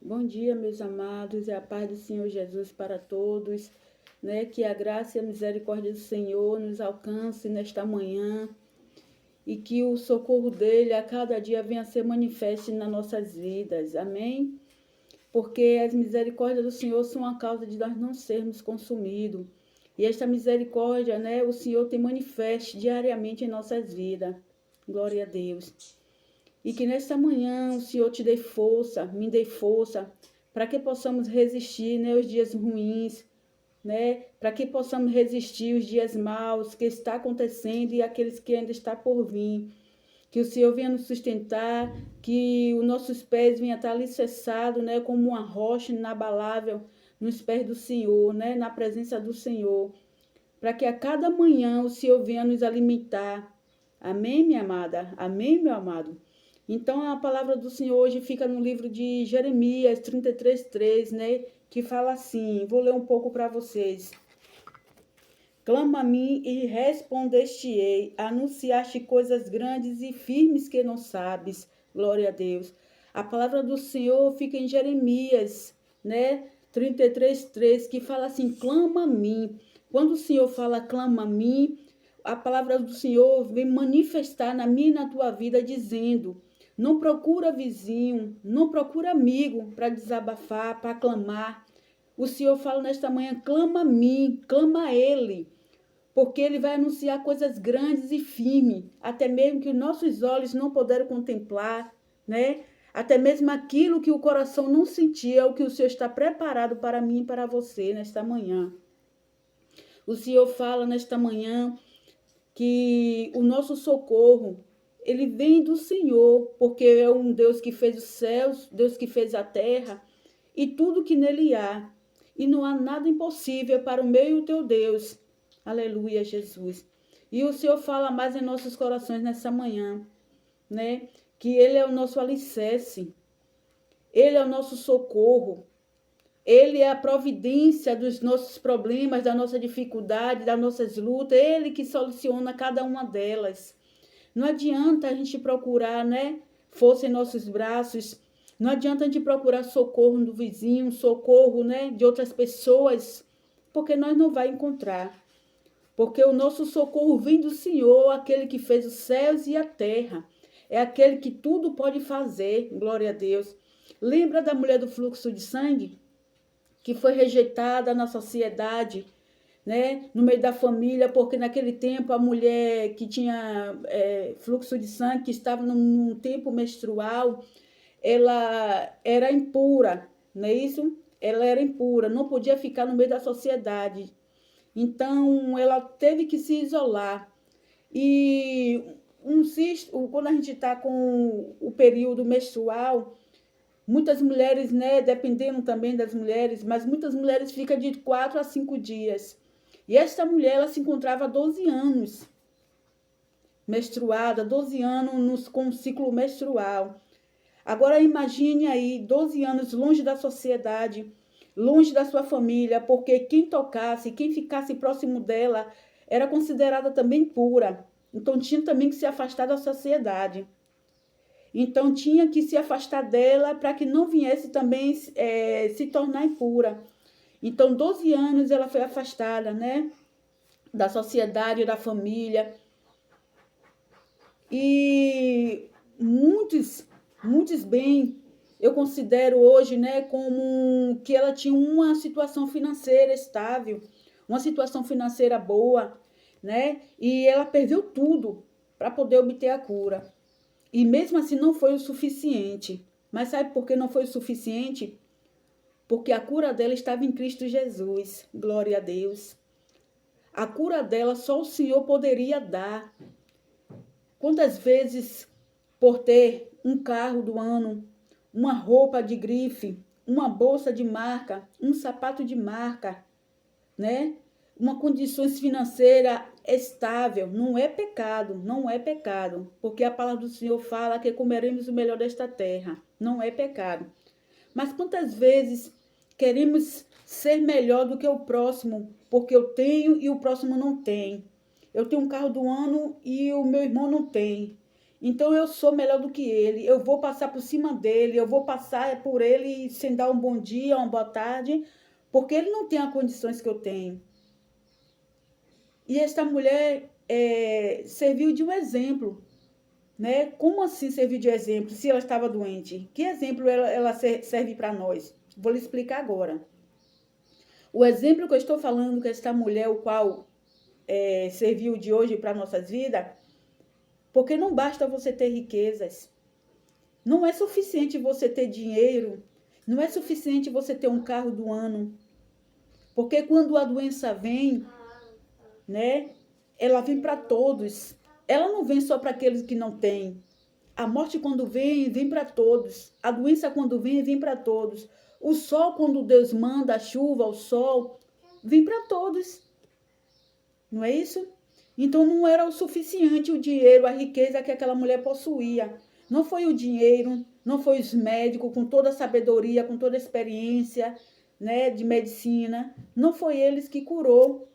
Bom dia, meus amados, e a paz do Senhor Jesus para todos, né? Que a graça e a misericórdia do Senhor nos alcance nesta manhã e que o socorro dele a cada dia venha a ser manifesto nas nossas vidas. Amém? Porque as misericórdias do Senhor são a causa de nós não sermos consumidos. E esta misericórdia, né, o Senhor tem manifesto diariamente em nossas vidas. Glória a Deus. E que nesta manhã o Senhor te dê força, me dê força, para que possamos resistir, né, os dias ruins, né, para que possamos resistir os dias maus que está acontecendo e aqueles que ainda está por vir. Que o Senhor venha nos sustentar, que os nossos pés venham estar alicerçados, né, como uma rocha inabalável nos pés do Senhor, né, na presença do Senhor, para que a cada manhã o Senhor venha nos alimentar. Amém, minha amada? Amém, meu amado? Então, a palavra do Senhor hoje fica no livro de Jeremias 33:3, né? Que fala assim, vou ler um pouco para vocês. Clama a mim e respondeste-ei, anunciaste coisas grandes e firmes que não sabes. Glória a Deus. A palavra do Senhor fica em Jeremias, né? 33:3, que fala assim, clama a mim. Quando o Senhor fala clama a mim, a palavra do Senhor vem manifestar na minha e na tua vida dizendo: não procura vizinho, não procura amigo para desabafar, para clamar. O Senhor fala nesta manhã, clama a mim, clama a Ele, porque Ele vai anunciar coisas grandes e firmes, até mesmo que nossos olhos não puderam contemplar, né? Até mesmo aquilo que o coração não sentia, o que o Senhor está preparado para mim e para você nesta manhã. O Senhor fala nesta manhã que o nosso socorro, ele vem do Senhor, porque é um Deus que fez os céus, Deus que fez a terra e tudo que nele há. E não há nada impossível para o meu e o teu Deus. Aleluia, Jesus. E o Senhor fala mais em nossos corações nessa manhã, né? Que Ele é o nosso alicerce, Ele é o nosso socorro, Ele é a providência dos nossos problemas, da nossa dificuldade, das nossas lutas, Ele que soluciona cada uma delas. Não adianta a gente procurar, né, força em nossos braços, não adianta a gente procurar socorro do vizinho, socorro, né, de outras pessoas, porque nós não vai encontrar. Porque o nosso socorro vem do Senhor, aquele que fez os céus e a terra. É aquele que tudo pode fazer, glória a Deus. Lembra da mulher do fluxo de sangue? Que foi rejeitada na sociedade, né? No meio da família, porque naquele tempo a mulher que tinha fluxo de sangue, que estava num tempo menstrual, ela era impura, não é isso? Ela era impura, não podia ficar no meio da sociedade. Então, ela teve que se isolar. E quando a gente está com o período menstrual, muitas mulheres, né, dependendo também das mulheres, mas muitas mulheres ficam de 4 a 5 dias. E esta mulher, ela se encontrava há 12 anos menstruada, 12 anos com um ciclo menstrual. Agora imagine aí, 12 anos longe da sociedade, longe da sua família, porque quem tocasse, quem ficasse próximo dela, era considerada também pura. Então tinha também que se afastar da sociedade. Então tinha que se afastar dela para que não viesse também se tornar impura. Então 12 anos ela foi afastada, né, da sociedade, da família. E muitos bem, eu considero hoje, né, como que ela tinha uma situação financeira estável, uma situação financeira boa, né? E ela perdeu tudo para poder obter a cura. E mesmo assim não foi o suficiente. Mas sabe por que não foi o suficiente? Porque a cura dela estava em Cristo Jesus. Glória a Deus. A cura dela só o Senhor poderia dar. Quantas vezes, por ter um carro do ano, uma roupa de grife, uma bolsa de marca, um sapato de marca, né? Uma condições financeira estável, não é pecado, não é pecado, porque a palavra do Senhor fala que comeremos o melhor desta terra, não é pecado. Mas quantas vezes queremos ser melhor do que o próximo, porque eu tenho e o próximo não tem. Eu tenho um carro do ano e o meu irmão não tem. Então eu sou melhor do que ele, eu vou passar por cima dele, eu vou passar por ele sem dar um bom dia, uma boa tarde, porque ele não tem as condições que eu tenho. E esta mulher serviu de um exemplo, né? Como assim serviu de exemplo se ela estava doente? Que exemplo ela serve para nós? Vou lhe explicar agora. O exemplo que eu estou falando, que esta mulher, o qual serviu de hoje para nossas vidas, porque não basta você ter riquezas, não é suficiente você ter dinheiro, não é suficiente você ter um carro do ano, porque quando a doença vem, né, ela vem para todos, ela não vem só para aqueles que não têm. A morte quando vem, vem para todos. A doença quando vem, vem para todos. O sol, quando Deus manda a chuva, o sol, vem para todos. Não é isso? Então não era o suficiente o dinheiro, a riqueza que aquela mulher possuía. Não foi o dinheiro, não foi os médicos com toda a sabedoria, com toda a experiência, né, de medicina. Não foi eles que curou.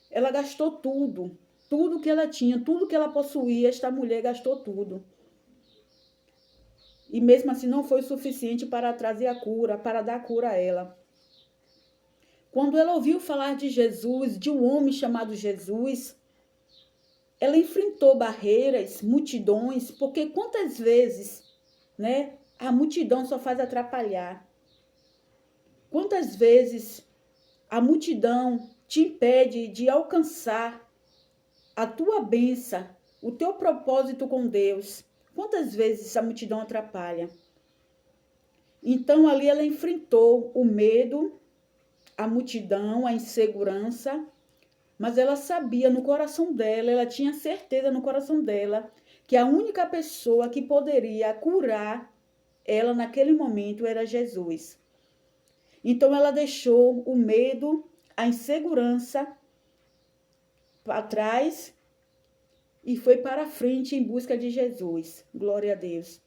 Ela gastou tudo. Tudo que ela tinha, tudo que ela possuía, esta mulher gastou tudo. E mesmo assim não foi suficiente para trazer a cura, para dar cura a ela. Quando ela ouviu falar de Jesus, de um homem chamado Jesus, ela enfrentou barreiras, multidões, porque quantas vezes, né, a multidão só faz atrapalhar. Quantas vezes a multidão te impede de alcançar a tua bênção, o teu propósito com Deus. Quantas vezes a multidão atrapalha? Então ali ela enfrentou o medo, a multidão, a insegurança, mas ela sabia no coração dela, ela tinha certeza no coração dela que a única pessoa que poderia curar ela naquele momento era Jesus. Então ela deixou o medo, a insegurança para trás e foi para frente em busca de Jesus. Glória a Deus.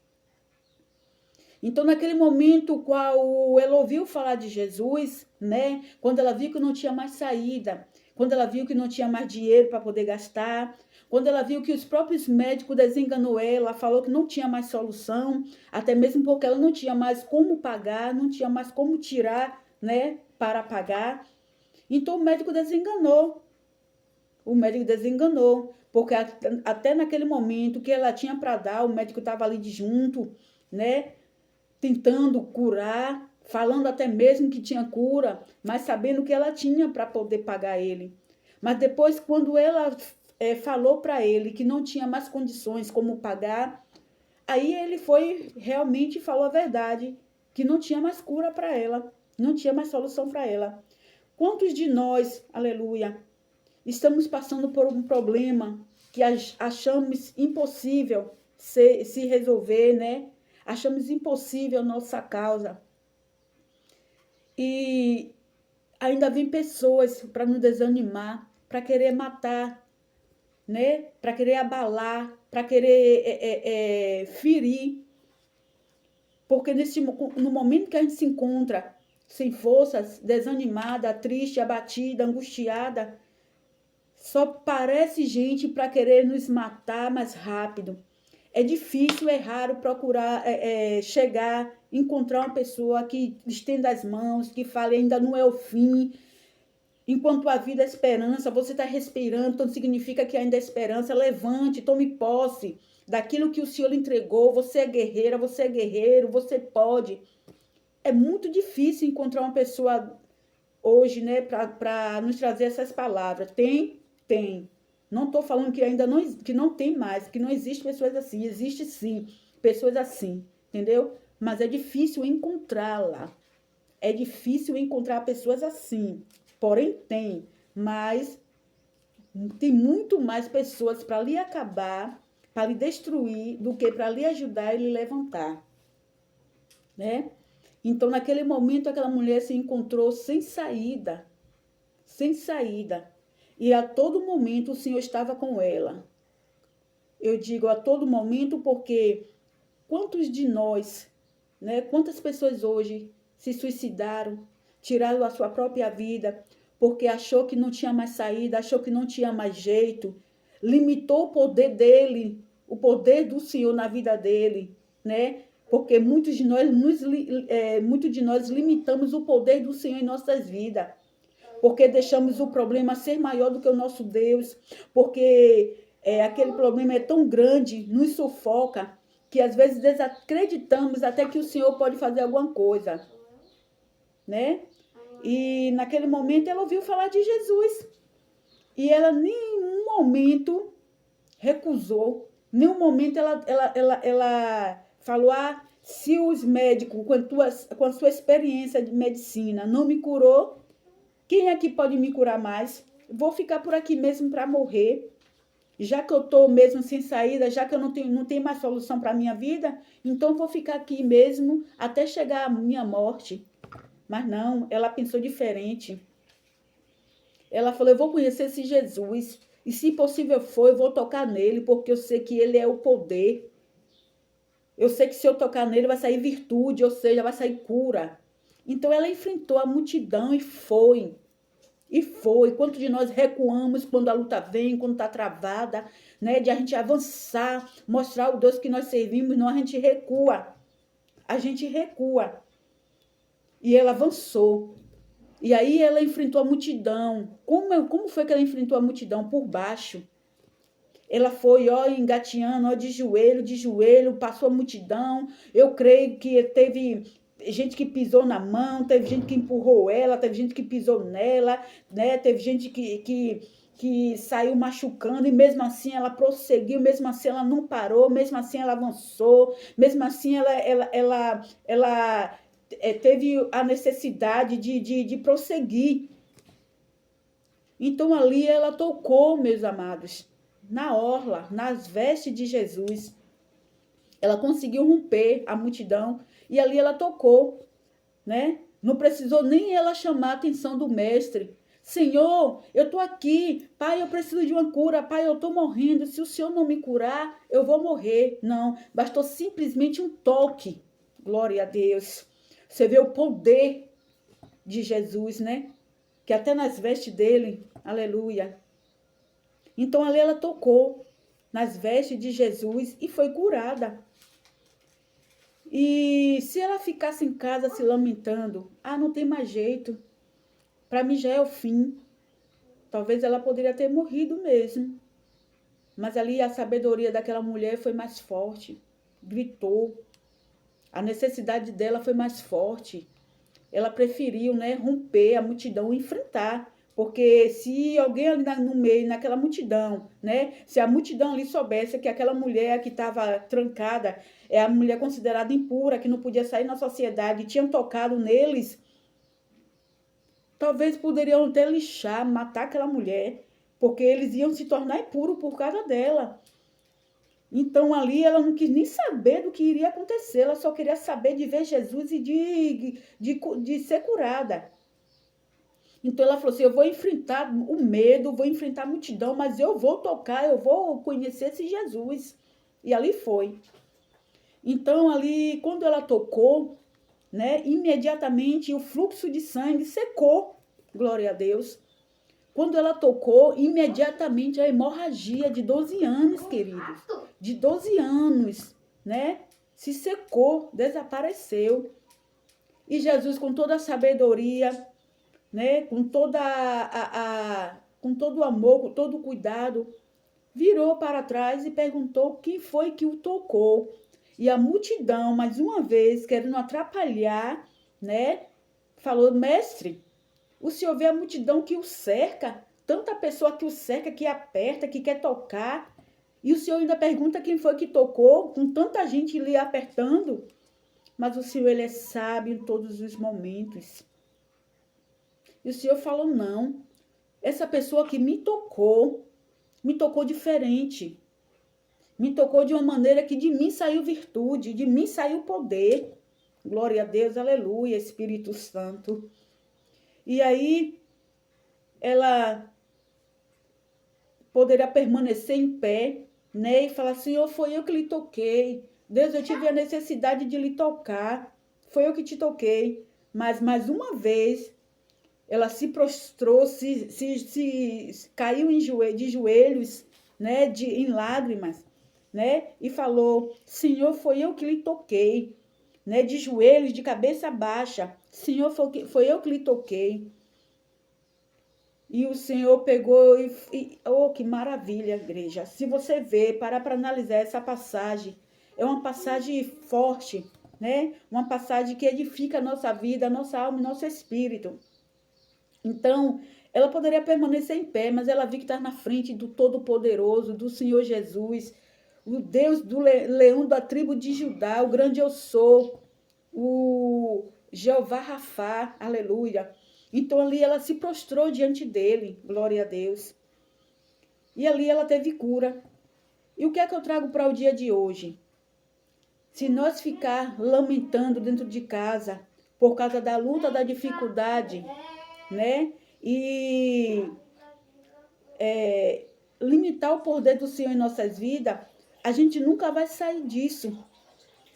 Então, naquele momento qual ela ouviu falar de Jesus, né? Quando ela viu que não tinha mais saída, quando ela viu que não tinha mais dinheiro para poder gastar, quando ela viu que os próprios médicos desenganou ela, falou que não tinha mais solução, até mesmo porque ela não tinha mais como pagar, não tinha mais como tirar, né, para pagar. Então, o médico desenganou. O médico desenganou, porque até naquele momento que ela tinha para dar, o médico estava ali de junto, né? Tentando curar, falando até mesmo que tinha cura, mas sabendo que ela tinha para poder pagar ele. Mas depois, quando ela falou para ele que não tinha mais condições como pagar, aí ele foi realmente falou a verdade, que não tinha mais cura para ela, não tinha mais solução para ela. Quantos de nós, aleluia, estamos passando por um problema que achamos impossível se resolver, né? Achamos impossível nossa causa. E ainda vem pessoas para nos desanimar, para querer matar, né? Para querer abalar, para querer ferir. Porque no momento que a gente se encontra sem forças, desanimada, triste, abatida, angustiada, só parece gente para querer nos matar mais rápido. É difícil, é raro procurar chegar, encontrar uma pessoa que estenda as mãos, que fale ainda não é o fim. Enquanto a vida é esperança, você está respirando, então significa que ainda é esperança. Levante, tome posse daquilo que o Senhor lhe entregou. Você é guerreira, você é guerreiro, você pode. É muito difícil encontrar uma pessoa hoje, né, para nos trazer essas palavras. Tem. Não estou falando que ainda não tem mais, que não existe pessoas assim. Existe sim, pessoas assim, entendeu? Mas é difícil encontrá-la. É difícil encontrar pessoas assim. Porém, tem. Mas tem muito mais pessoas para lhe acabar, para lhe destruir, do que para lhe ajudar e lhe levantar. Né? Então, naquele momento, aquela mulher se encontrou sem saída. Sem saída. E a todo momento o Senhor estava com ela. Eu digo a todo momento porque quantos de nós, né, quantas pessoas hoje se suicidaram, tiraram a sua própria vida, porque achou que não tinha mais saída, achou que não tinha mais jeito, limitou o poder dele, o poder do Senhor na vida dele, né? Porque muitos de nós limitamos o poder do Senhor em nossas vidas. Porque deixamos o problema ser maior do que o nosso Deus. Porque aquele problema é tão grande, nos sufoca, que às vezes desacreditamos até que o Senhor pode fazer alguma coisa, né? E naquele momento ela ouviu falar de Jesus. E ela em nenhum momento recusou. Em nenhum momento ela falou, se os médicos, com a sua experiência de medicina, não me curou, quem é que pode me curar mais? Vou ficar por aqui mesmo para morrer. Já que eu estou mesmo sem saída, já que eu não tenho mais solução para a minha vida, então vou ficar aqui mesmo até chegar a minha morte. Mas não, ela pensou diferente. Ela falou, eu vou conhecer esse Jesus. E se possível for, eu vou tocar nele, porque eu sei que ele é o poder. Eu sei que se eu tocar nele vai sair virtude, ou seja, vai sair cura. Então ela enfrentou a multidão e foi. E foi. Quantos de nós recuamos quando a luta vem, quando está travada, né? De a gente avançar, mostrar o Deus que nós servimos, não, a gente recua. A gente recua. E ela avançou. E aí ela enfrentou a multidão. Como foi que ela enfrentou a multidão? Por baixo. Ela foi, engateando, de joelho, passou a multidão. Eu creio que teve gente que pisou na mão, teve gente que empurrou ela, teve gente que pisou nela, né? Teve gente que saiu machucando, e mesmo assim ela prosseguiu, mesmo assim ela não parou, mesmo assim ela avançou, mesmo assim ela teve a necessidade de prosseguir. Então ali ela tocou, meus amados, na orla, nas vestes de Jesus. Ela conseguiu romper a multidão e ali ela tocou, né? Não precisou nem ela chamar a atenção do mestre. Senhor, eu estou aqui. Pai, eu preciso de uma cura. Pai, eu estou morrendo. Se o Senhor não me curar, eu vou morrer. Não, bastou simplesmente um toque. Glória a Deus. Você vê o poder de Jesus, né? Que até nas vestes dele, aleluia. Então ali ela tocou nas vestes de Jesus e foi curada. E se ela ficasse em casa se lamentando, não tem mais jeito, para mim já é o fim. Talvez ela poderia ter morrido mesmo. Mas ali a sabedoria daquela mulher foi mais forte, gritou. A necessidade dela foi mais forte. Ela preferiu, né, romper a multidão e enfrentar. Porque se alguém ali no meio, naquela multidão, né? Se a multidão ali soubesse que aquela mulher que estava trancada é a mulher considerada impura, que não podia sair na sociedade, tinham tocado neles, talvez poderiam até lixar, matar aquela mulher, porque eles iam se tornar impuros por causa dela. Então ali ela não quis nem saber do que iria acontecer, ela só queria saber de ver Jesus e de ser curada. Então ela falou assim, eu vou enfrentar o medo, vou enfrentar a multidão, mas eu vou tocar, eu vou conhecer esse Jesus. E ali foi. Então ali, quando ela tocou, né, imediatamente o fluxo de sangue secou, glória a Deus. Quando ela tocou, imediatamente a hemorragia de 12 anos, queridos, de 12 anos, né, se secou, desapareceu. E Jesus, com toda a sabedoria, né, com todo o amor, com todo o cuidado, virou para trás e perguntou quem foi que o tocou. E a multidão, mais uma vez, querendo atrapalhar, né, falou, mestre, o senhor vê a multidão que o cerca, tanta pessoa que o cerca, que aperta, que quer tocar, e o senhor ainda pergunta quem foi que tocou, com tanta gente lhe apertando. Mas o Senhor, ele é sábio em todos os momentos. E o Senhor falou, não, essa pessoa que me tocou diferente. Me tocou de uma maneira que de mim saiu virtude, de mim saiu poder. Glória a Deus, aleluia, Espírito Santo. E aí, ela poderia permanecer em pé, né? E falar, Senhor, foi eu que lhe toquei. Deus, eu tive a necessidade de lhe tocar. Foi eu que te toquei. Mas, mais uma vez, ela se prostrou, caiu de joelhos, né, em lágrimas, né? E falou: Senhor, foi eu que lhe toquei, né? De joelhos, de cabeça baixa. Senhor, foi eu que lhe toquei. E o Senhor pegou oh, que maravilha, igreja. Se você ver, parar para analisar essa passagem, é uma passagem forte, né? Uma passagem que edifica a nossa vida, a nossa alma e nosso espírito. Então, ela poderia permanecer em pé, mas ela viu que está na frente do Todo-Poderoso, do Senhor Jesus, o Deus do leão da tribo de Judá, o grande eu sou, o Jeová Rafá, aleluia. Então ali ela se prostrou diante dele, glória a Deus. E ali ela teve cura. E o que é que eu trago para o dia de hoje? Se nós ficar lamentando dentro de casa, por causa da luta, da dificuldade, né? E limitar o poder do Senhor em nossas vidas, a gente nunca vai sair disso.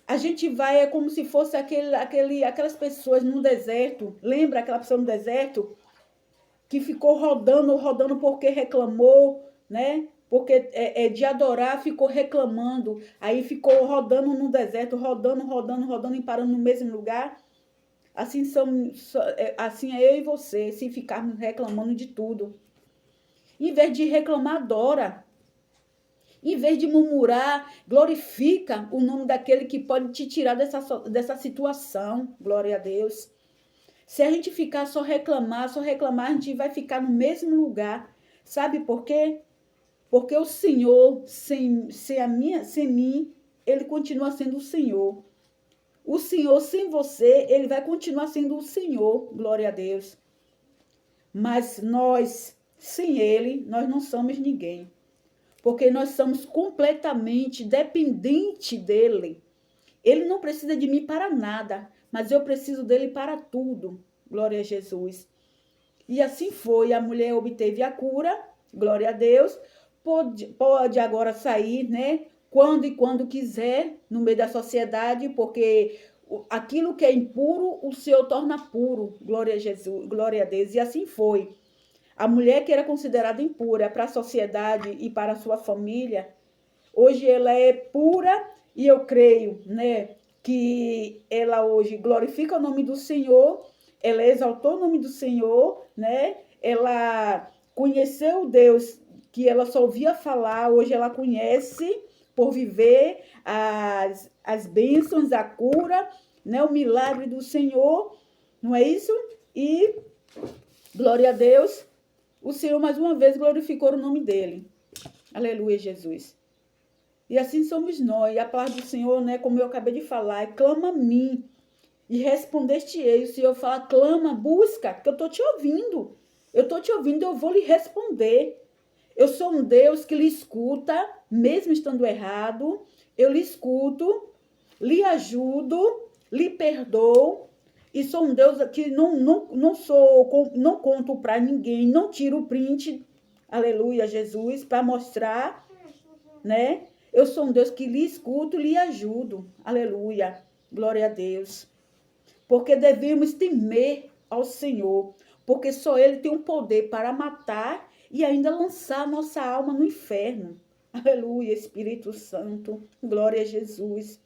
A gente vai, é como se fosse aquelas pessoas no deserto. Lembra aquela pessoa no deserto? Que ficou rodando porque reclamou, né? Porque de adorar ficou reclamando. Aí ficou rodando no deserto, rodando e parando no mesmo lugar. Assim, assim é eu e você, se ficarmos reclamando de tudo. Em vez de reclamar, adora. Em vez de murmurar, glorifica o nome daquele que pode te tirar dessa situação. Glória a Deus. Se a gente ficar só reclamar, a gente vai ficar no mesmo lugar. Sabe por quê? Porque o Senhor, sem mim, ele continua sendo o Senhor. O Senhor, sem você, ele vai continuar sendo o Senhor. Glória a Deus. Mas nós, sem ele, nós não somos ninguém. Porque nós somos completamente dependentes dele. Ele não precisa de mim para nada, mas eu preciso dele para tudo. Glória a Jesus. E assim foi, a mulher obteve a cura, glória a Deus, pode agora sair, né? Quando quiser, no meio da sociedade, porque aquilo que é impuro, o Senhor torna puro. Glória a Jesus, glória a Deus. E assim foi. A mulher que era considerada impura para a sociedade e para a sua família, hoje ela é pura e eu creio, né, que ela hoje glorifica o nome do Senhor, ela exaltou o nome do Senhor, né? Ela conheceu o Deus que ela só ouvia falar, hoje ela conhece por viver as bênçãos, a cura, né, o milagre do Senhor, não é isso? E glória a Deus, o Senhor mais uma vez glorificou o nome dele. Aleluia, Jesus. E assim somos nós. E a palavra do Senhor, né, como eu acabei de falar, clama a mim e respondeste-ei. O Senhor fala, clama, busca, que eu estou te ouvindo. Eu estou te ouvindo, eu vou lhe responder. Eu sou um Deus que lhe escuta, mesmo estando errado. Eu lhe escuto, lhe ajudo, lhe perdoo. E sou um Deus que não conto para ninguém, não tiro o print, aleluia, Jesus, para mostrar, né? Eu sou um Deus que lhe escuto, lhe ajudo, aleluia, glória a Deus. Porque devemos temer ao Senhor, porque só Ele tem o poder para matar e ainda lançar nossa alma no inferno. Aleluia, Espírito Santo, glória a Jesus.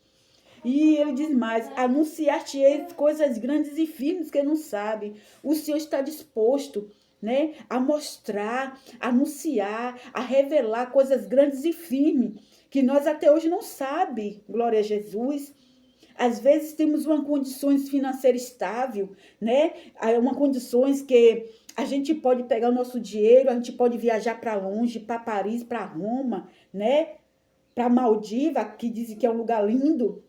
E ele diz mais, anunciar-te-ei coisas grandes e firmes que não sabe. O Senhor está disposto, né, a mostrar, a anunciar, a revelar coisas grandes e firmes que nós até hoje não sabe. Glória a Jesus. Às vezes temos uma condições financeiras estável, né? Uma condições que a gente pode pegar o nosso dinheiro, a gente pode viajar para longe, para Paris, para Roma, né? Para Maldiva, que dizem que é um lugar lindo.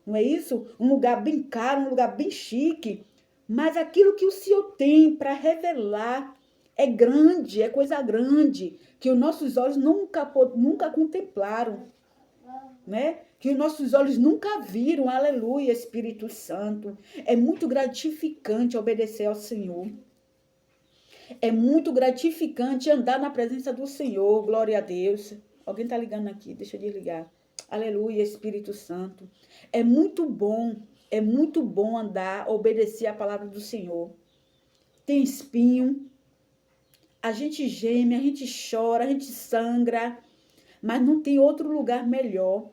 Não é isso? Um lugar bem caro, um lugar bem chique. Mas aquilo que o Senhor tem para revelar é grande, é coisa grande, que os nossos olhos nunca contemplaram, né? Que os nossos olhos nunca viram. Aleluia, Espírito Santo. É muito gratificante obedecer ao Senhor. É muito gratificante andar na presença do Senhor. Glória a Deus. Alguém está ligando aqui, deixa eu desligar. Aleluia, Espírito Santo. É muito bom andar, obedecer a palavra do Senhor. Tem espinho, a gente geme, a gente chora, a gente sangra, mas não tem outro lugar melhor.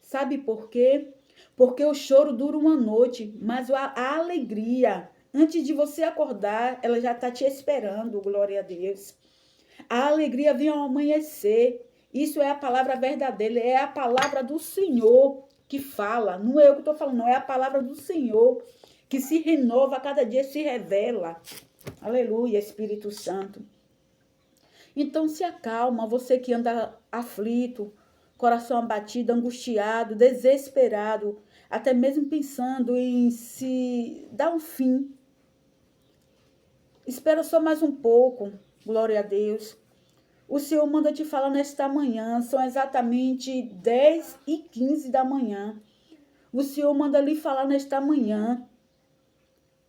Sabe por quê? Porque o choro dura uma noite, mas a alegria, antes de você acordar, ela já está te esperando, glória a Deus. A alegria vem ao amanhecer. Isso é a palavra verdadeira, é a palavra do Senhor que fala. Não é eu que estou falando, não, é a palavra do Senhor que se renova, a cada dia se revela. Aleluia, Espírito Santo. Então se acalma, você que anda aflito, coração abatido, angustiado, desesperado, até mesmo pensando em se dar um fim. Espera só mais um pouco, glória a Deus. O Senhor manda te falar nesta manhã, são exatamente 10h15 da manhã. O Senhor manda lhe falar nesta manhã.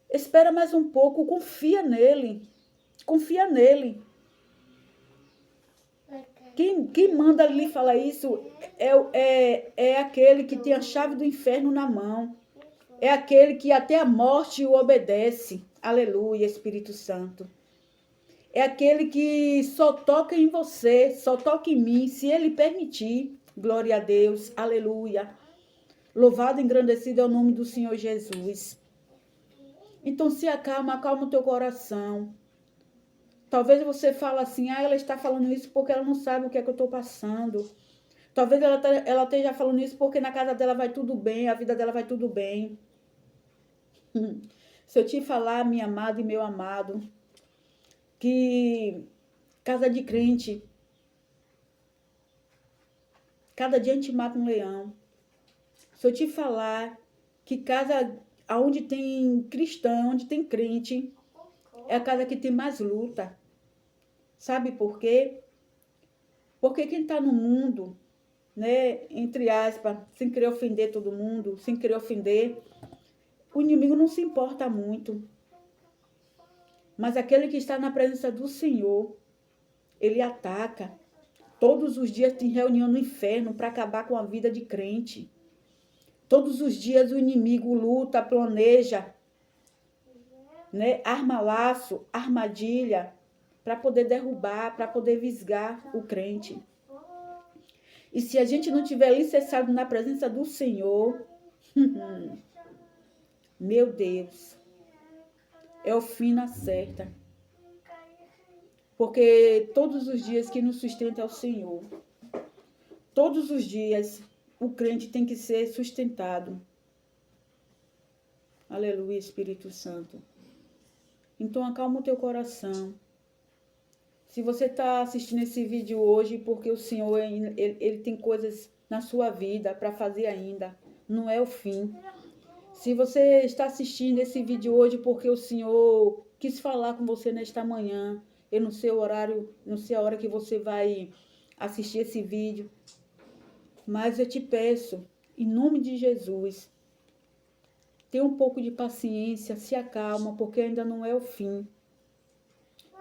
Espera mais um pouco, confia nele. Confia nele. Quem manda lhe falar isso é aquele que tem a chave do inferno na mão. É aquele que até a morte o obedece. Aleluia, Espírito Santo. É aquele que só toca em você, só toca em mim, se ele permitir. Glória a Deus, aleluia. Louvado e engrandecido é o nome do Senhor Jesus. Então se acalma, acalma o teu coração. Talvez você fale assim, ela está falando isso porque ela não sabe o que é que eu estou passando. Talvez ela esteja falando isso porque na casa dela vai tudo bem, a vida dela vai tudo bem. Se eu te falar, minha amada e meu amado, que casa de crente, cada dia a gente mata um leão. Se eu te falar que casa onde tem cristão, onde tem crente, é a casa que tem mais luta. Sabe por quê? Porque quem está no mundo, né, entre aspas, sem querer ofender todo mundo, sem querer ofender, o inimigo não se importa muito. Mas aquele que está na presença do Senhor, ele ataca. Todos os dias tem reunião no inferno para acabar com a vida de crente. Todos os dias o inimigo luta, planeja, né, arma laço, armadilha, para poder derrubar, para poder visgar o crente. E se a gente não tiver alicerçado na presença do Senhor, meu Deus, é o fim na certa. Porque todos os dias que nos sustenta é o Senhor. Todos os dias o crente tem que ser sustentado. Aleluia, Espírito Santo. Então acalma o teu coração. Se você está assistindo esse vídeo hoje porque o Senhor ele tem coisas na sua vida para fazer ainda, não é o fim. Se você está assistindo esse vídeo hoje porque o Senhor quis falar com você nesta manhã, eu não sei o horário, não sei a hora que você vai assistir esse vídeo, mas eu te peço, em nome de Jesus, tenha um pouco de paciência, se acalma, porque ainda não é o fim.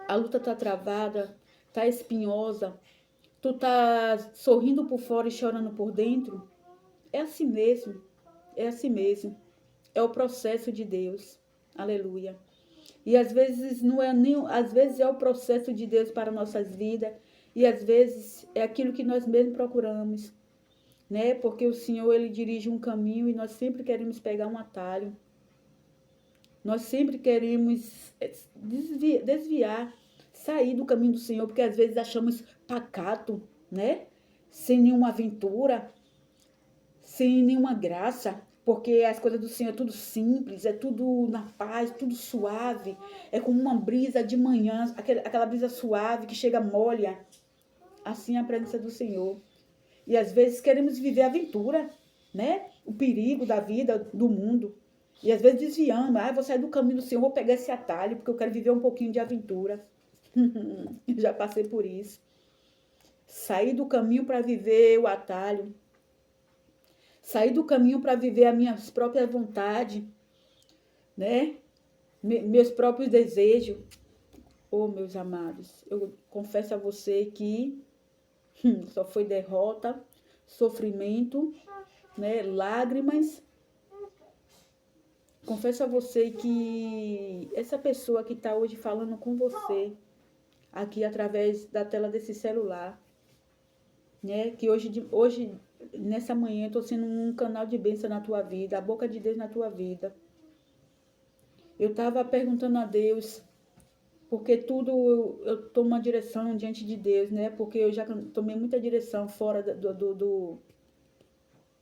A luta está travada, está espinhosa, tu tá sorrindo por fora e chorando por dentro. É assim mesmo, é assim mesmo. É o processo de Deus. Aleluia. E às vezes não é nem, às vezes é o processo de Deus para nossas vidas e às vezes é aquilo que nós mesmos procuramos, né? Porque o Senhor ele dirige um caminho e nós sempre queremos pegar um atalho. Nós sempre queremos desviar, sair do caminho do Senhor, porque às vezes achamos pacato, né? Sem nenhuma aventura, sem nenhuma graça, porque as coisas do Senhor é tudo simples, é tudo na paz, tudo suave, é como uma brisa de manhã, aquela brisa suave que chega molha, assim é a presença do Senhor. E às vezes queremos viver a aventura, né? O perigo da vida, do mundo. E às vezes desviamos, vou sair do caminho do Senhor, vou pegar esse atalho, porque eu quero viver um pouquinho de aventura. Eu já passei por isso. Sair do caminho para viver o atalho. Sair do caminho para viver as minhas próprias vontades, né? Meus próprios desejos. Oh, meus amados, eu confesso a você que só foi derrota, sofrimento, né? Lágrimas. Confesso a você que essa pessoa que está hoje falando com você, aqui através da tela desse celular, né? Que hoje nessa manhã, eu estou sendo um canal de bênção na tua vida, a boca de Deus na tua vida. Eu estava perguntando a Deus, porque tudo eu tomo uma direção diante de Deus, né? Porque eu já tomei muita direção fora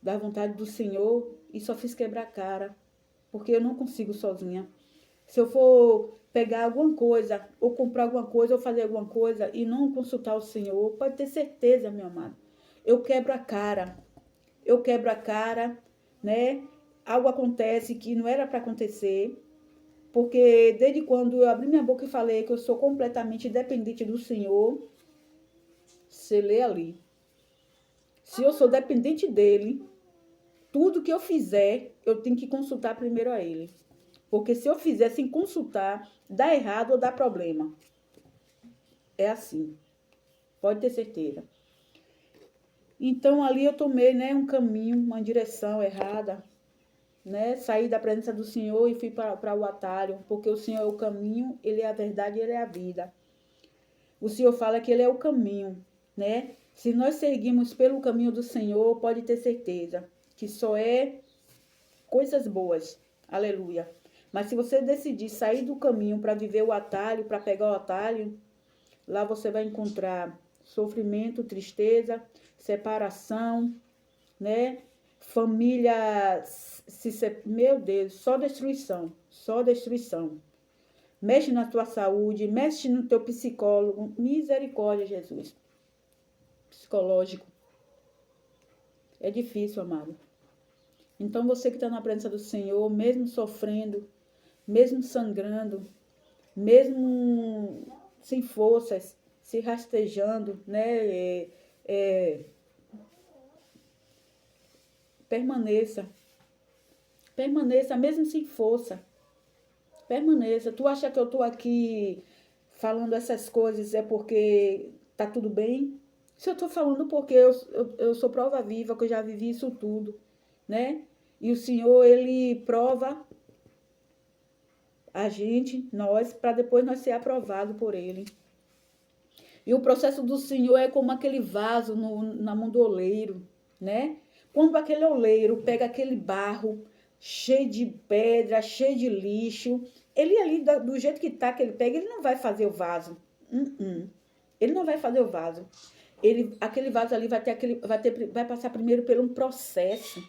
da vontade do Senhor e só fiz quebrar a cara, porque eu não consigo sozinha. Se eu for pegar alguma coisa, ou comprar alguma coisa, ou fazer alguma coisa e não consultar o Senhor, pode ter certeza, meu amado, eu quebro a cara. Eu quebro a cara, né? Algo acontece que não era para acontecer, porque desde quando eu abri minha boca e falei que eu sou completamente dependente do Senhor, você lê ali. Se eu sou dependente dele, tudo que eu fizer, eu tenho que consultar primeiro a ele. Porque se eu fizer sem consultar, dá errado ou dá problema. É assim. Pode ter certeza. Então ali eu tomei, né, um caminho, uma direção errada, né? Saí da presença do Senhor e fui para o atalho, porque o Senhor é o caminho, Ele é a verdade, Ele é a vida. O Senhor fala que Ele é o caminho, né? Se nós seguirmos pelo caminho do Senhor, pode ter certeza que só é coisas boas. Aleluia. Mas se você decidir sair do caminho para viver o atalho, para pegar o atalho, lá você vai encontrar sofrimento, tristeza, separação, né? Família, meu Deus, só destruição, só destruição. Mexe na tua saúde, mexe no teu psicólogo, misericórdia, Jesus. Psicológico. É difícil, amado. Então você que está na presença do Senhor, mesmo sofrendo, mesmo sangrando, mesmo sem forças, se rastejando, né? Permaneça. Permaneça, mesmo sem força. Permaneça. Tu acha que eu tô aqui falando essas coisas é porque tá tudo bem? Se eu tô falando porque eu sou prova viva, que eu já vivi isso tudo, né? E o Senhor, Ele prova a gente, nós, para depois nós ser aprovado por Ele. E o processo do Senhor é como aquele vaso na mão do oleiro, né? Quando aquele oleiro pega aquele barro cheio de pedra, cheio de lixo, ele ali, do jeito que tá, que ele pega, ele não vai fazer o vaso. Ele não vai fazer o vaso. Aquele vaso ali vai passar primeiro por um processo.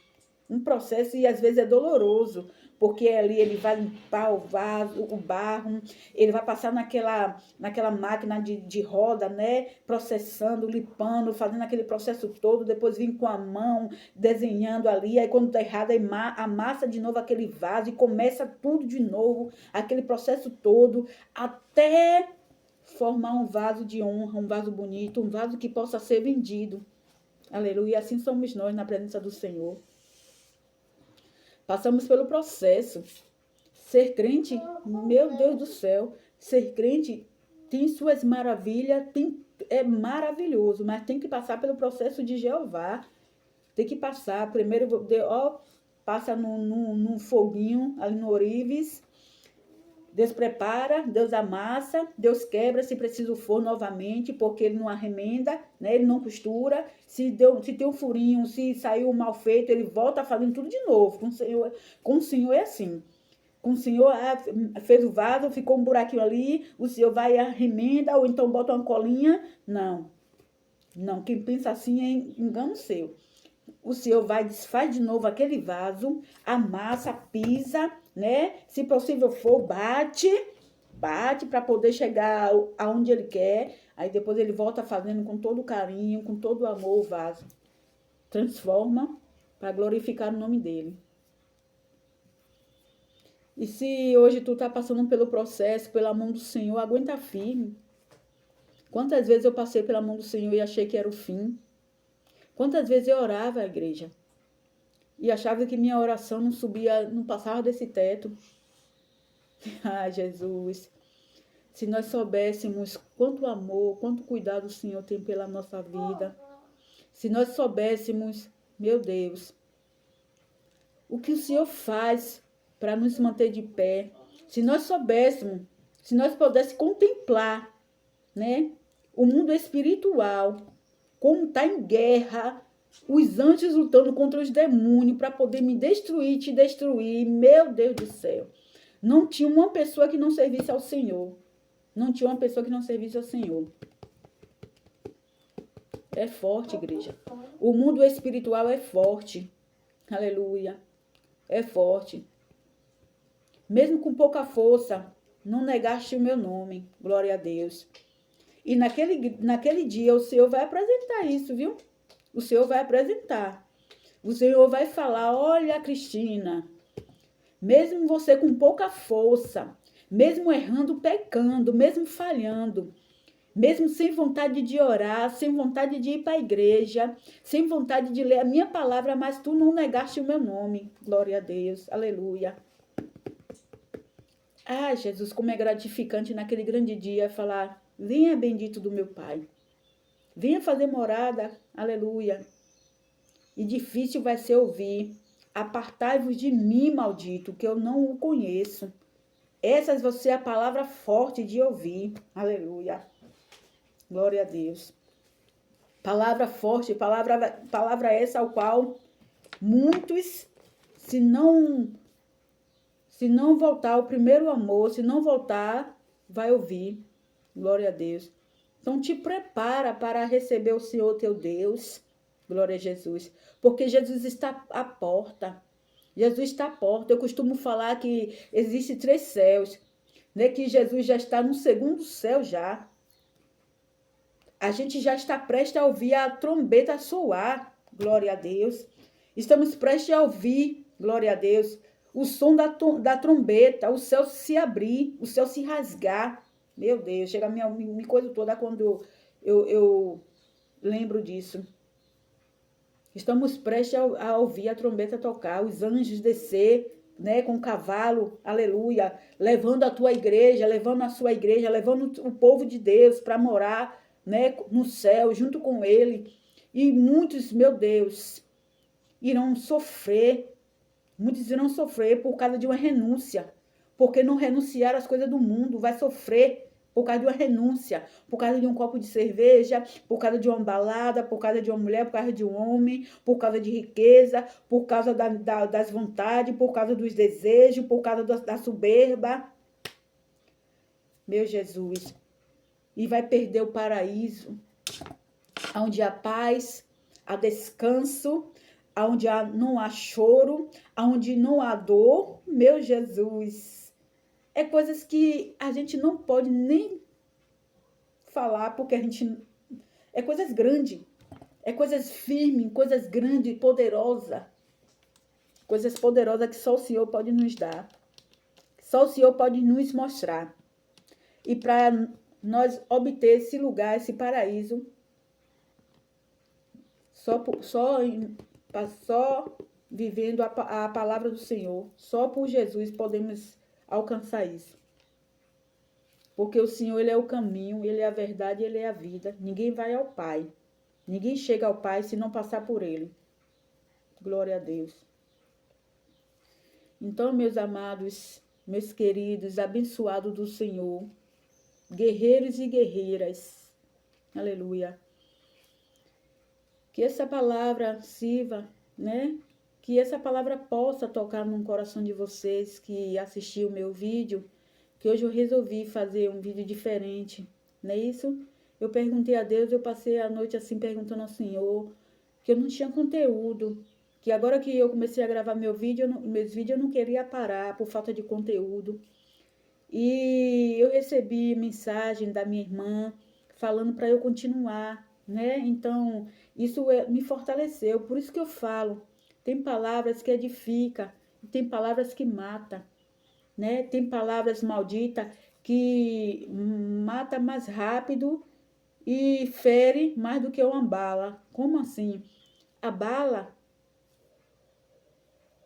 Um processo e às vezes é doloroso, porque ali ele vai limpar o vaso, o barro, ele vai passar naquela máquina de roda, né? Processando, limpando, fazendo aquele processo todo, depois vem com a mão, desenhando ali, aí quando tá errado, aí amassa de novo aquele vaso e começa tudo de novo, aquele processo todo, até formar um vaso de honra, um vaso bonito, um vaso que possa ser vendido. Aleluia. Assim somos nós na presença do Senhor. Passamos pelo processo. Ser crente, meu Deus do céu, ser crente tem suas maravilhas, é maravilhoso, mas tem que passar pelo processo de Jeová. Tem que passar. Primeiro, passa num foguinho ali no ourives. Deus prepara, Deus amassa, Deus quebra, se preciso for novamente, porque ele não arremenda, né? Ele não costura. Se tem um furinho, se saiu mal feito, ele volta fazendo tudo de novo. Com o Senhor é assim. Com o Senhor, fez o vaso, ficou um buraquinho ali, o Senhor vai e arremenda, ou então bota uma colinha. Não. Não, quem pensa assim é engano seu. O Senhor vai, desfaz de novo aquele vaso, amassa, pisa, né? Se possível for, bate para poder chegar aonde ele quer. Aí depois ele volta fazendo com todo carinho, com todo amor o vaso. Transforma para glorificar o nome dele. E se hoje tu tá passando pelo processo, pela mão do Senhor, aguenta firme. Quantas vezes eu passei pela mão do Senhor e achei que era o fim? Quantas vezes eu orava, igreja, e achava que minha oração não subia, não passava desse teto. Ai, Jesus, se nós soubéssemos quanto amor, quanto cuidado o Senhor tem pela nossa vida, se nós soubéssemos, meu Deus, o que o Senhor faz para nos manter de pé, se nós soubéssemos, se nós pudéssemos contemplar, né, o mundo espiritual, como está em guerra, os anjos lutando contra os demônios para poder me destruir, te destruir. Meu Deus do céu. Não tinha uma pessoa que não servisse ao Senhor. Não tinha uma pessoa que não servisse ao Senhor. É forte, igreja. O mundo espiritual é forte. Aleluia. É forte. Mesmo com pouca força, não negaste o meu nome. Glória a Deus. E naquele dia o Senhor vai apresentar isso, viu? O Senhor vai apresentar. O Senhor vai falar, olha, Cristina, mesmo você com pouca força, mesmo errando, pecando, mesmo falhando, mesmo sem vontade de orar, sem vontade de ir para a igreja, sem vontade de ler a minha palavra, mas tu não negaste o meu nome. Glória a Deus. Aleluia. Ah, Jesus, como é gratificante naquele grande dia falar, venha bendito do meu Pai. Venha fazer morada. Aleluia. E difícil vai ser ouvir, apartai-vos de mim, maldito, que eu não o conheço. Essa vai ser a palavra forte de ouvir. Aleluia. Glória a Deus. Palavra forte, palavra essa ao qual muitos, se não voltar ao primeiro amor, se não voltar, vai ouvir. Glória a Deus. Então te prepara para receber o Senhor teu Deus. Glória a Jesus. Porque Jesus está à porta. Jesus está à porta. Eu costumo falar que existem 3 céus, né? Que Jesus já está no 2º céu já. A gente já está prestes a ouvir a trombeta soar. Glória a Deus. Estamos prestes a ouvir, glória a Deus, o som da trombeta, o céu se abrir, o céu se rasgar. Meu Deus, chega a minha coisa toda quando eu lembro disso. Estamos prestes a ouvir a trombeta tocar, os anjos descer, né, com o cavalo, aleluia, levando a tua igreja, levando a sua igreja, levando o povo de Deus para morar, né, no céu, junto com ele. E muitos, meu Deus, irão sofrer, muitos irão sofrer por causa de uma renúncia, porque não renunciaram às coisas do mundo, vai sofrer por causa de uma renúncia, por causa de um copo de cerveja, por causa de uma balada, por causa de uma mulher, por causa de um homem, por causa de riqueza, por causa das vontades, por causa dos desejos, por causa da soberba. Meu Jesus. E vai perder o paraíso, onde há paz, há descanso, onde não há choro, onde não há dor. Meu Jesus. É coisas que a gente não pode nem falar, porque a gente... É coisas grandes. É coisas firmes, coisas grandes, poderosas. Coisas poderosas que só o Senhor pode nos dar. Só o Senhor pode nos mostrar. E para nós obter esse lugar, esse paraíso, só vivendo a palavra do Senhor, só por Jesus podemos alcançar isso. Porque o Senhor, Ele é o caminho, Ele é a verdade, Ele é a vida. Ninguém vai ao Pai. Ninguém chega ao Pai se não passar por Ele. Glória a Deus. Então, meus amados, meus queridos, abençoados do Senhor, guerreiros e guerreiras, aleluia. Que essa palavra sirva, né? Que essa palavra possa tocar no coração de vocês que assistiram o meu vídeo, que hoje eu resolvi fazer um vídeo diferente, não é isso? Eu perguntei a Deus, eu passei a noite assim perguntando ao Senhor, que eu não tinha conteúdo, que agora que eu comecei a gravar meus vídeos eu não queria parar por falta de conteúdo. E eu recebi mensagem da minha irmã falando para eu continuar, né? Então, isso me fortaleceu, por isso que eu falo, tem palavras que edificam, tem palavras que matam, né? Tem palavras malditas que mata mais rápido e fere mais do que uma bala. Como assim? A bala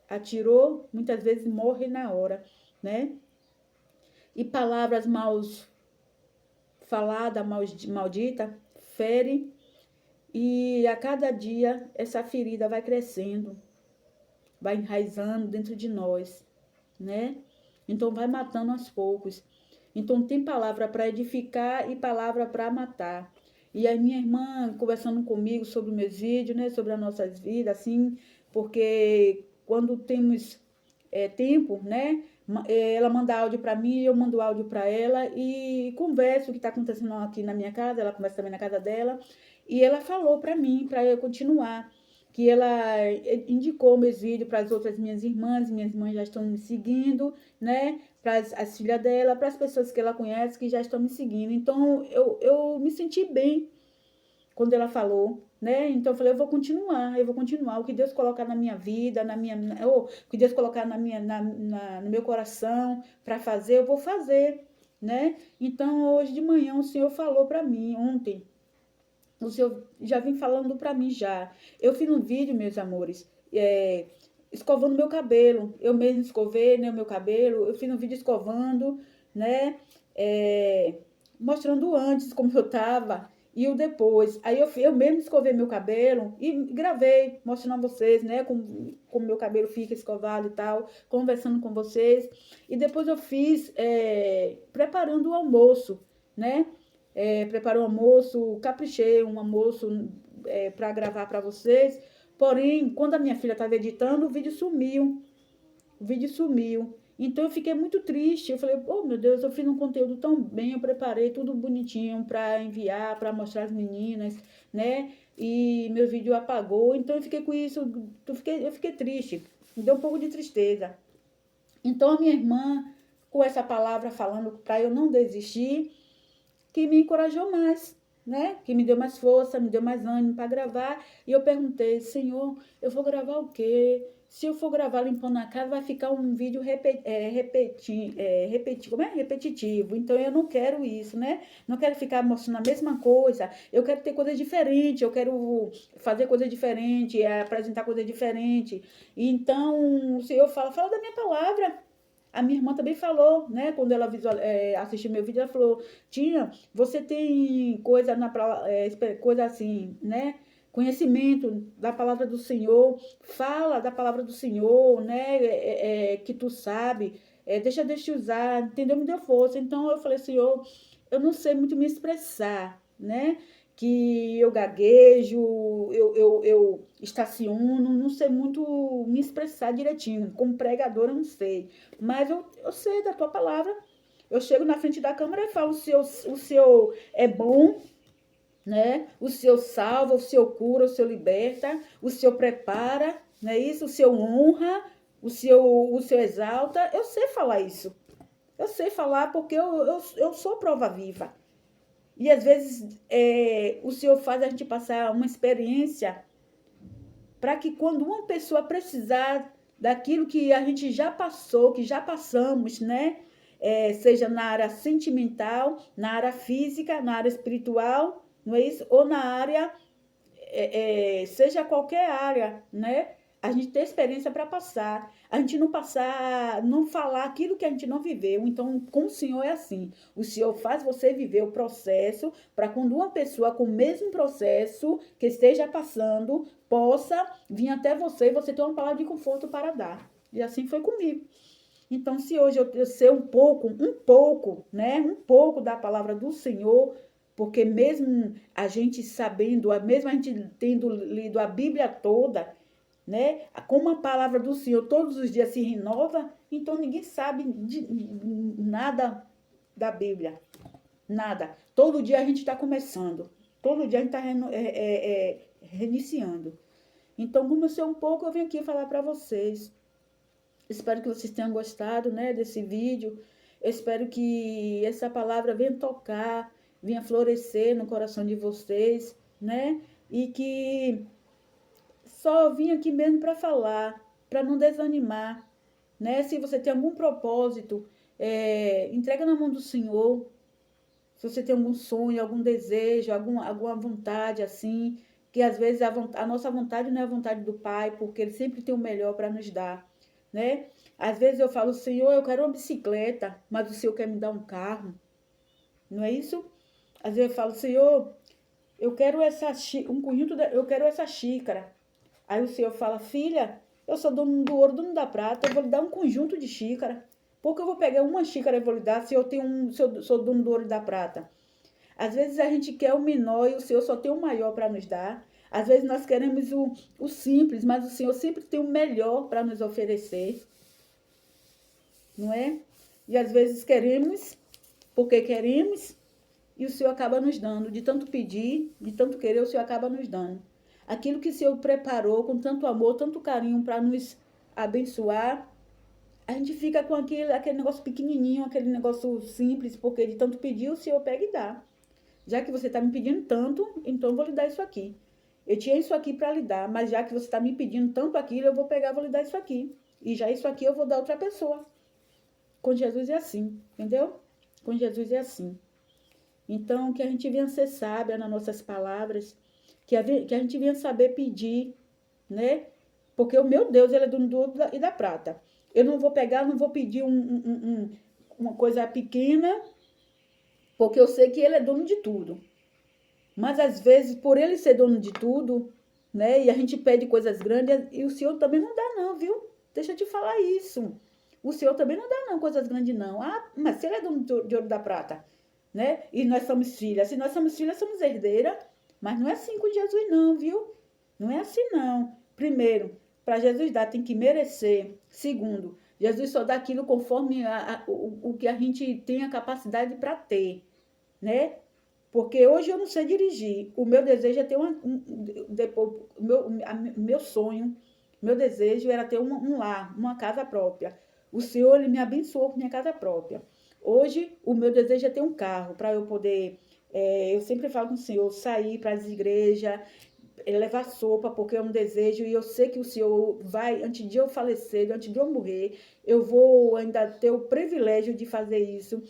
atirou, muitas vezes morre na hora, né? E palavras mal faladas, maldita, fere, e a cada dia essa ferida vai crescendo, vai enraizando dentro de nós, né? Então vai matando aos poucos. Então tem palavra para edificar e palavra para matar. E aí minha irmã conversando comigo sobre meus vídeos, né? Sobre as nossas vidas, assim, porque quando temos tempo, né? Ela manda áudio para mim, eu mando áudio para ela e converso o que está acontecendo aqui na minha casa, ela conversa também na casa dela. E ela falou para mim, para eu continuar, que ela indicou meus vídeos para as outras minhas irmãs já estão me seguindo, né? Para as filhas dela, para as pessoas que ela conhece que já estão me seguindo. Então eu me senti bem quando ela falou, né? Então eu falei, eu vou continuar. O que Deus colocar na minha vida, o que Deus colocar no meu coração para fazer, eu vou fazer, né? Então hoje de manhã o Senhor falou para mim, ontem, o Senhor já vem falando para mim já. Eu fiz um vídeo, meus amores, escovando meu cabelo. Eu mesmo escovei, né, o meu cabelo. Eu fiz um vídeo escovando, né? Mostrando antes como eu tava e o depois. Aí eu mesmo escovei meu cabelo e gravei, mostrando a vocês, né, como meu cabelo fica escovado e tal, conversando com vocês. E depois eu fiz preparando o almoço, né? Preparei um almoço, caprichei um almoço para gravar para vocês. Porém, quando a minha filha estava editando, o vídeo sumiu. O vídeo sumiu. Então eu fiquei muito triste. Eu falei, oh meu Deus, eu fiz um conteúdo tão bem, eu preparei tudo bonitinho para enviar, para mostrar às meninas, né? E meu vídeo apagou. Então eu fiquei com isso, eu fiquei triste. Me deu um pouco de tristeza. Então a minha irmã, com essa palavra falando para eu não desistir, que me encorajou mais, né? Que me deu mais força, me deu mais ânimo para gravar. E eu perguntei, Senhor, eu vou gravar o quê? Se eu for gravar limpando a casa, vai ficar um vídeo repetitivo. Então, eu não quero isso, né? Não quero ficar mostrando a mesma coisa. Eu quero ter coisa diferente, eu quero fazer coisa diferente, apresentar coisa diferente. Então, o Senhor fala da minha palavra. A minha irmã também falou, né? Quando ela assistiu meu vídeo, ela falou, Tina, você tem coisa assim, né? Conhecimento da palavra do Senhor, fala da palavra do Senhor, né? Que tu sabe, deixa Deus te usar, entendeu? Me deu força. Então eu falei, Senhor, eu não sei muito me expressar, né? Que eu gaguejo, eu estaciono, não sei muito me expressar direitinho. Como pregadora, eu não sei. Mas eu sei da tua palavra. Eu chego na frente da câmera e falo, o Senhor é bom, né? O Senhor salva, o Senhor cura, o Senhor liberta, o Senhor prepara, não é isso? O Senhor honra, o Senhor exalta. Eu sei falar isso. Eu sei falar porque eu sou prova viva. E às vezes o Senhor faz a gente passar uma experiência para que quando uma pessoa precisar daquilo que a gente já passou, que já passamos, né? Seja na área sentimental, na área física, na área espiritual, não é isso? Ou na área, seja qualquer área, né? A gente tem experiência para passar. A gente não passar, não falar aquilo que a gente não viveu. Então, com o Senhor é assim. O Senhor faz você viver o processo para quando uma pessoa com o mesmo processo que esteja passando possa vir até você e você ter uma palavra de conforto para dar. E assim foi comigo. Então, se hoje eu sei um pouco, né? Um pouco da palavra do Senhor, porque mesmo a gente sabendo, mesmo a gente tendo lido a Bíblia toda, né? Como a palavra do Senhor todos os dias se renova, então ninguém sabe de nada da Bíblia. Nada. Todo dia a gente está começando. Todo dia a gente está reiniciando. Então, como eu sei um pouco, eu vim aqui falar para vocês. Espero que vocês tenham gostado, né, desse vídeo. Eu espero que essa palavra venha tocar, venha florescer no coração de vocês, né? E que só vim aqui mesmo para falar, para não desanimar, né? Se você tem algum propósito, entrega na mão do Senhor. Se você tem algum sonho, algum desejo, alguma vontade assim, que às vezes a nossa vontade não é a vontade do Pai, porque Ele sempre tem o melhor para nos dar, né? Às vezes eu falo, Senhor, eu quero uma bicicleta, mas o Senhor quer me dar um carro, não é isso? Às vezes eu falo, Senhor, eu quero eu quero essa xícara. Aí o Senhor fala, filha, eu sou dono do ouro, dono da prata, eu vou lhe dar um conjunto de xícara. Por que eu vou pegar uma xícara e vou lhe dar se eu sou dono do ouro e da prata? Às vezes a gente quer o menor e o Senhor só tem o maior para nos dar. Às vezes nós queremos o simples, mas o Senhor sempre tem o melhor para nos oferecer. Não é? E às vezes queremos, porque queremos, e o Senhor acaba nos dando. De tanto pedir, de tanto querer, o Senhor acaba nos dando. Aquilo que o Senhor preparou com tanto amor, tanto carinho para nos abençoar, a gente fica com aquele negócio pequenininho, aquele negócio simples, porque de tanto pedir, o Senhor pega e dá. Já que você está me pedindo tanto, então eu vou lhe dar isso aqui. Eu tinha isso aqui para lhe dar, mas já que você está me pedindo tanto aquilo, eu vou pegar e vou lhe dar isso aqui. E já isso aqui eu vou dar a outra pessoa. Com Jesus é assim, entendeu? Com Jesus é assim. Então, que a gente venha ser sábia nas nossas palavras, que a gente venha saber pedir, né? Porque o meu Deus, ele é dono do ouro e da prata. Eu não vou pegar, não vou pedir uma coisa pequena, porque eu sei que ele é dono de tudo. Mas, às vezes, por ele ser dono de tudo, né? E a gente pede coisas grandes, e o Senhor também não dá não, viu? Deixa eu te falar isso. O Senhor também não dá não, coisas grandes não. Ah, mas se ele é dono de ouro e da prata, né? E nós somos filhas. Se nós somos filhas, somos herdeiras. Mas não é assim com Jesus não, viu? Não é assim não. Primeiro, para Jesus dar, tem que merecer. Segundo, Jesus só dá aquilo conforme o que a gente tem a capacidade para ter, né? Porque hoje eu não sei dirigir. O meu desejo é ter meu sonho, meu desejo era ter um lar, uma casa própria. O Senhor, ele me abençoou com minha casa própria. Hoje, o meu desejo é ter um carro para eu poder... eu sempre falo com o Senhor, sair para as igrejas, levar sopa, porque é um desejo, e eu sei que o Senhor vai, antes de eu falecer, antes de eu morrer, eu vou ainda ter o privilégio de fazer isso,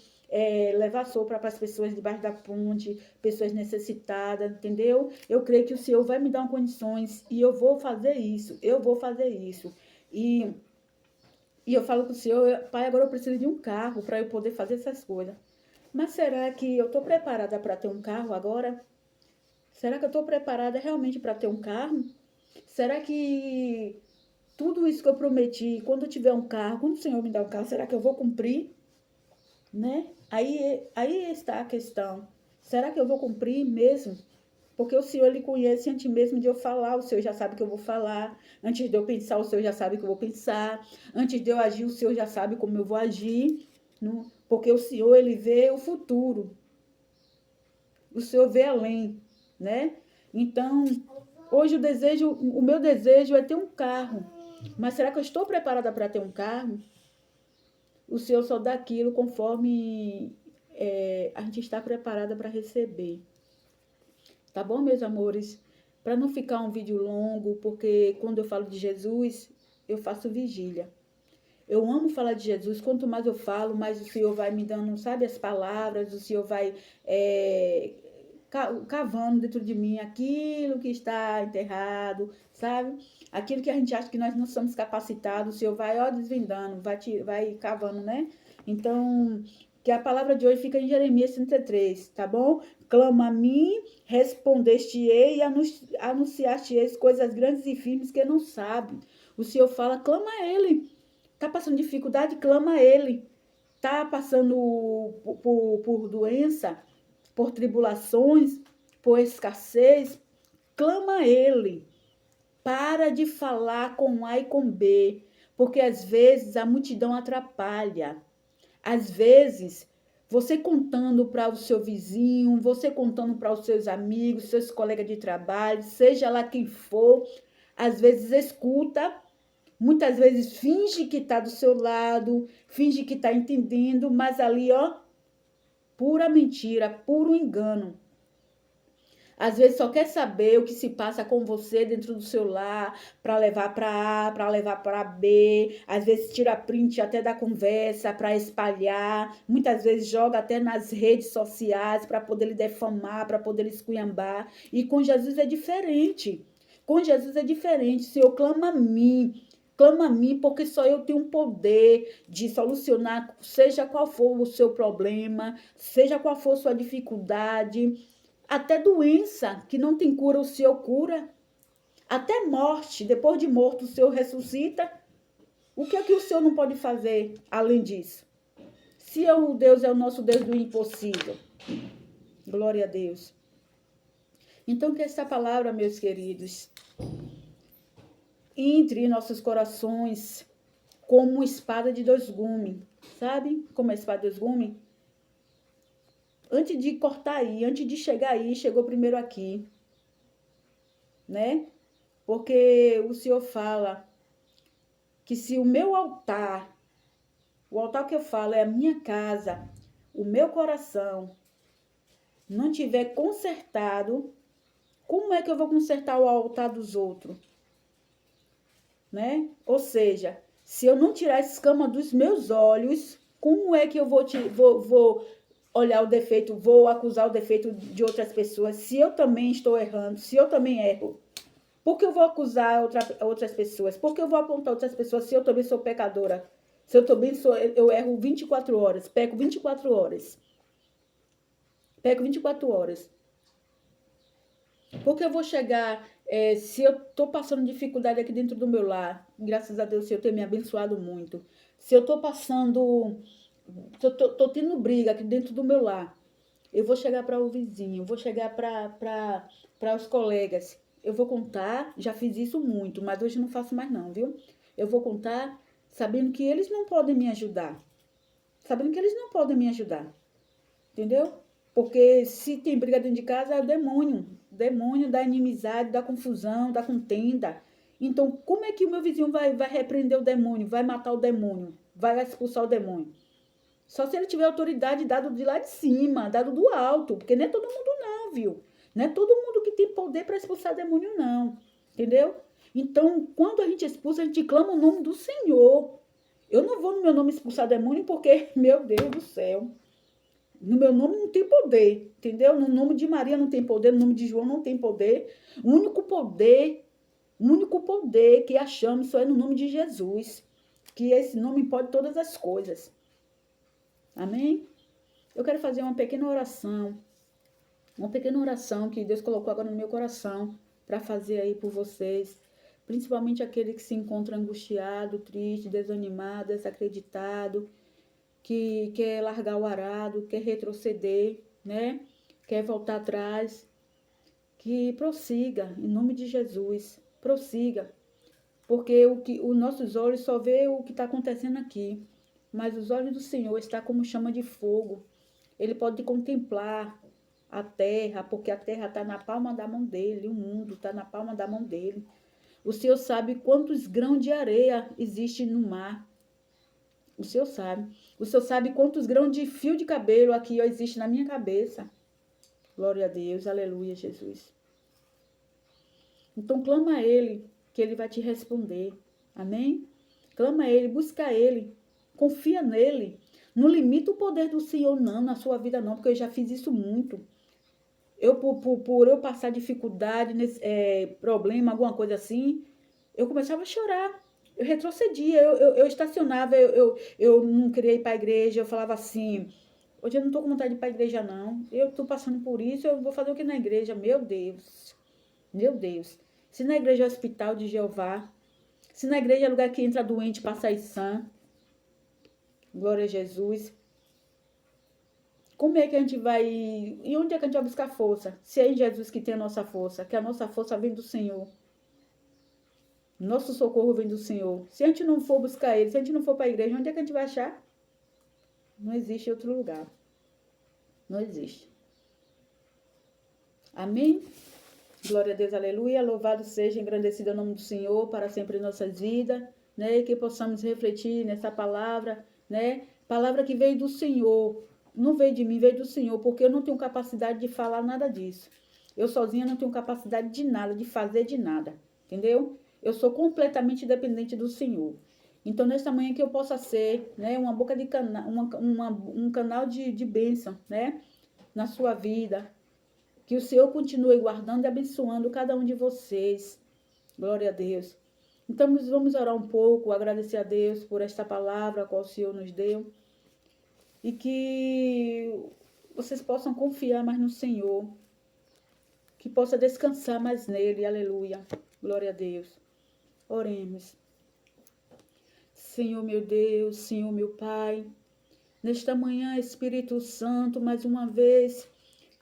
levar sopa para as pessoas debaixo da ponte, pessoas necessitadas, entendeu? Eu creio que o Senhor vai me dar condições, e eu vou fazer isso, E eu falo com o Senhor, Pai, agora eu preciso de um carro para eu poder fazer essas coisas. Mas será que eu estou preparada para ter um carro agora? Será que eu estou preparada realmente para ter um carro? Será que tudo isso que eu prometi, quando eu tiver um carro, quando o Senhor me dá um carro, será que eu vou cumprir? Né? Aí está a questão. Será que eu vou cumprir mesmo? Porque o Senhor, ele conhece antes mesmo de eu falar, o Senhor já sabe que eu vou falar. Antes de eu pensar, o Senhor já sabe que eu vou pensar. Antes de eu agir, o Senhor já sabe como eu vou agir. Porque o Senhor, ele vê o futuro. O Senhor vê além, né? Então, hoje o meu desejo é ter um carro. Mas será que eu estou preparada para ter um carro? O Senhor só dá aquilo conforme a gente está preparada para receber. Tá bom, meus amores? Para não ficar um vídeo longo, porque quando eu falo de Jesus, eu faço vigília. Eu amo falar de Jesus, quanto mais eu falo, mais o Senhor vai me dando, sabe, as palavras, o Senhor vai cavando dentro de mim aquilo que está enterrado, sabe? Aquilo que a gente acha que nós não somos capacitados, o Senhor vai, desvendando, vai cavando, né? Então, que a palavra de hoje fica em Jeremias 33, tá bom? Clama a mim, respondeste-ei e anunciaste-eis coisas grandes e firmes que não sabe. O Senhor fala, clama a Ele. Tá passando dificuldade, clama a Ele. Tá passando por doença, por tribulações, por escassez, clama a Ele. Para de falar com A e com B, porque às vezes a multidão atrapalha. Às vezes, você contando para o seu vizinho, você contando para os seus amigos, seus colegas de trabalho, seja lá quem for, às vezes escuta, muitas vezes finge que está do seu lado, finge que está entendendo, mas ali, pura mentira, puro engano. Às vezes só quer saber o que se passa com você dentro do seu lar, para levar para A, para levar para B. Às vezes tira print até da conversa para espalhar. Muitas vezes joga até nas redes sociais para poder lhe defamar, para poder lhe esculhambar. E com Jesus é diferente. Com Jesus é diferente. O Senhor clama a mim. Clama a mim, porque só eu tenho um poder de solucionar, seja qual for o seu problema, seja qual for a sua dificuldade. Até doença que não tem cura, o Senhor cura. Até morte, depois de morto, o Senhor ressuscita. O que é que o Senhor não pode fazer além disso? Se o Deus é o nosso Deus do impossível. Glória a Deus. Então, que essa palavra, meus queridos, entre em nossos corações como uma espada de dois gumes. Sabe como é a espada de dois gumes? Antes de cortar aí, antes de chegar aí, chegou primeiro aqui, né? Porque o Senhor fala que se o meu altar, o altar que eu falo é a minha casa, o meu coração, não tiver consertado, como é que eu vou consertar o altar dos outros? Né? Ou seja, se eu não tirar a escama dos meus olhos, como é que eu vou olhar o defeito, vou acusar o defeito de outras pessoas, se eu também estou errando, se eu também erro? Por que eu vou acusar outras pessoas? Por que eu vou apontar outras pessoas se eu também sou pecadora? Se eu também eu erro 24 horas, peco 24 horas. Peco 24 horas. Porque eu vou chegar, se eu estou passando dificuldade aqui dentro do meu lar, graças a Deus, o Senhor tem me abençoado muito. Se eu estou passando, se eu estou tendo briga aqui dentro do meu lar, eu vou chegar para o vizinho, eu vou chegar para os colegas. Eu vou contar, já fiz isso muito, mas hoje não faço mais não, viu? Eu vou contar sabendo que eles não podem me ajudar. Sabendo que eles não podem me ajudar. Entendeu? Porque se tem briga dentro de casa, é o demônio. Demônio da inimizade, da confusão, da contenda. Então, como é que o meu vizinho vai repreender o demônio? Vai matar o demônio? Vai expulsar o demônio? Só se ele tiver autoridade dado de lá de cima, dado do alto. Porque não é todo mundo não, viu? Não é todo mundo que tem poder para expulsar demônio, não. Entendeu? Então, quando a gente expulsa, a gente clama o nome do Senhor. Eu não vou no meu nome expulsar demônio porque, meu Deus do céu, no meu nome não tem poder, entendeu? No nome de Maria não tem poder, no nome de João não tem poder. O único poder que achamos só é no nome de Jesus. Que esse nome pode todas as coisas. Amém? Eu quero fazer uma pequena oração. Uma pequena oração que Deus colocou agora no meu coração para fazer aí por vocês. Principalmente aquele que se encontra angustiado, triste, desanimado, desacreditado, que quer largar o arado, quer retroceder, né? Quer voltar atrás, que prossiga, em nome de Jesus, prossiga, porque os nossos olhos só vê o que está acontecendo aqui, mas os olhos do Senhor estão como chama de fogo. Ele pode contemplar a terra, porque a terra está na palma da mão dele, o mundo está na palma da mão dele. O Senhor sabe quantos grãos de areia existe no mar. O Senhor sabe. O Senhor sabe quantos grãos de fio de cabelo aqui existe na minha cabeça. Glória a Deus. Aleluia, Jesus. Então, clama a Ele, que Ele vai te responder. Amém? Clama a Ele, busca Ele. Confia nele. Não limita o poder do Senhor, não, na sua vida, não, porque eu já fiz isso muito. Por eu passar dificuldade, problema, alguma coisa assim, eu começava a chorar. Eu retrocedia, eu estacionava, eu não queria ir para a igreja, eu falava assim, hoje eu não estou com vontade de ir para a igreja, não. Eu estou passando por isso, eu vou fazer o que na igreja? Meu Deus, meu Deus. Se na igreja é hospital de Jeová, se na igreja é lugar que entra doente para sair sã, glória a Jesus. Como é que a gente vai, e onde é que a gente vai buscar força? Se é em Jesus que tem a nossa força, que a nossa força vem do Senhor. Nosso socorro vem do Senhor. Se a gente não for buscar Ele, se a gente não for para a igreja, onde é que a gente vai achar? Não existe outro lugar. Não existe. Amém? Glória a Deus, aleluia. Louvado seja, engrandecido é o nome do Senhor para sempre em nossas vidas, né? Que possamos refletir nessa palavra, né? Palavra que veio do Senhor. Não veio de mim, veio do Senhor, porque eu não tenho capacidade de falar nada disso. Eu sozinha não tenho capacidade de nada, de fazer de nada. Entendeu? Eu sou completamente dependente do Senhor. Então, nesta manhã que eu possa ser, né, uma boca de canal, um canal de bênção, né, na sua vida. Que o Senhor continue guardando e abençoando cada um de vocês. Glória a Deus. Então, vamos orar um pouco, agradecer a Deus por esta palavra que o Senhor nos deu. E que vocês possam confiar mais no Senhor. Que possa descansar mais nele. Aleluia. Glória a Deus. Oremos. Senhor meu Deus, Senhor meu Pai, nesta manhã, Espírito Santo, mais uma vez,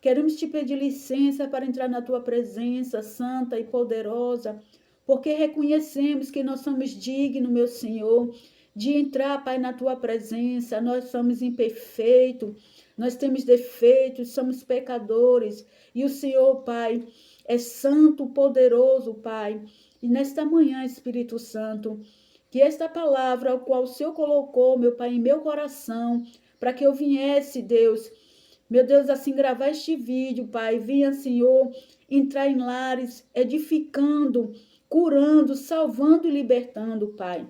Queremos te pedir licença para entrar na tua presença santa e poderosa, porque reconhecemos que nós somos dignos, meu Senhor, de entrar, Pai, na tua presença. Nós somos imperfeitos, nós temos defeitos, somos pecadores. E o Senhor, Pai, é santo, poderoso, Pai. E nesta manhã, Espírito Santo, que esta palavra, a qual o Senhor colocou, meu Pai, em meu coração, para que eu viesse, Deus, meu Deus, assim gravar este vídeo, Pai, vinha, Senhor, entrar em lares, edificando, curando, salvando e libertando, Pai.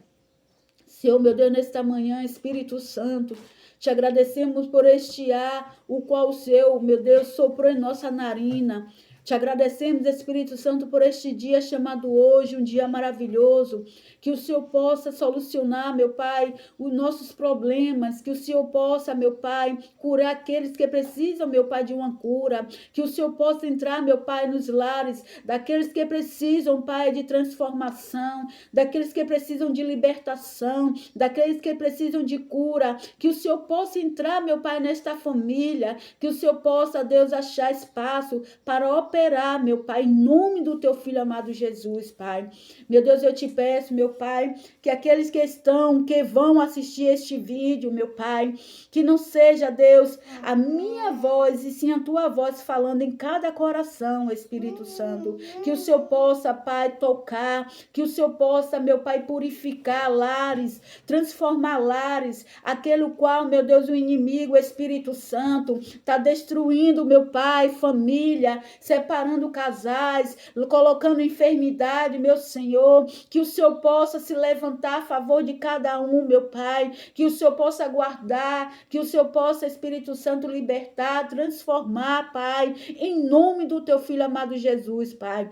Senhor, meu Deus, nesta manhã, Espírito Santo, te agradecemos por este ar, o qual o Senhor, meu Deus, soprou em nossa narina. Te agradecemos, Espírito Santo, por este dia chamado hoje, um dia maravilhoso, que o Senhor possa solucionar, meu Pai, os nossos problemas, que o Senhor possa, meu Pai, curar aqueles que precisam, meu Pai, de uma cura, que o Senhor possa entrar, meu Pai, nos lares daqueles que precisam, Pai, de transformação, daqueles que precisam de libertação, daqueles que precisam de cura, que o Senhor possa entrar, meu Pai, nesta família, que o Senhor possa, Deus, achar espaço para operar, meu Pai, em nome do teu Filho amado Jesus, Pai. Meu Deus, eu te peço, meu Pai, que aqueles que vão assistir este vídeo, meu Pai, que não seja, Deus, a minha voz, e sim a tua voz falando em cada coração, Espírito Santo. Que o Senhor possa, Pai, tocar, que o Senhor possa, meu Pai, purificar lares, transformar lares, aquele qual, meu Deus, o inimigo, o Espírito Santo, está destruindo, meu Pai, família, separando casais, colocando enfermidade, meu Senhor, que o Senhor possa se levantar a favor de cada um, meu Pai, que o Senhor possa guardar, que o Senhor possa, Espírito Santo, libertar, transformar, Pai, em nome do teu Filho amado Jesus, Pai.